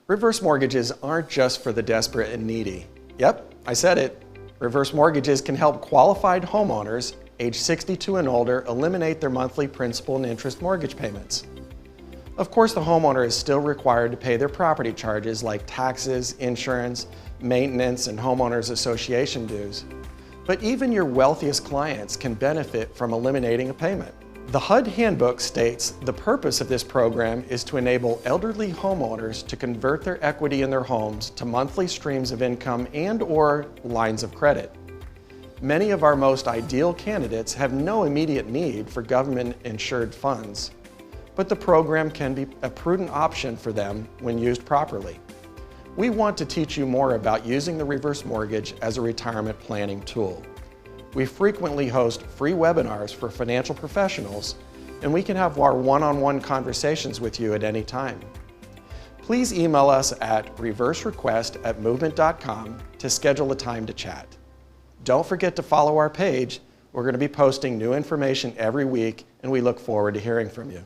Reverse mortgages aren't just for the desperate and needy. Yep, I said it. Reverse mortgages can help qualified homeowners age 62 and older eliminate their monthly principal and interest mortgage payments. Of course, the homeowner is still required to pay their property charges like taxes, insurance, maintenance, and homeowners association dues. But even your wealthiest clients can benefit from eliminating a payment. The HUD Handbook states the purpose of this program is to enable elderly homeowners to convert their equity in their homes to monthly streams of income and/or lines of credit. Many of our most ideal candidates have no immediate need for government-insured funds, but the program can be a prudent option for them when used properly. We want to teach you more about using the reverse mortgage as a retirement planning tool. We frequently host free webinars for financial professionals, and we can have our one-on-one conversations with you at any time. Please email us at reverserequest@movement.com to schedule a time to chat. Don't forget to follow our page. We're going to be posting new information every week, and we look forward to hearing from you.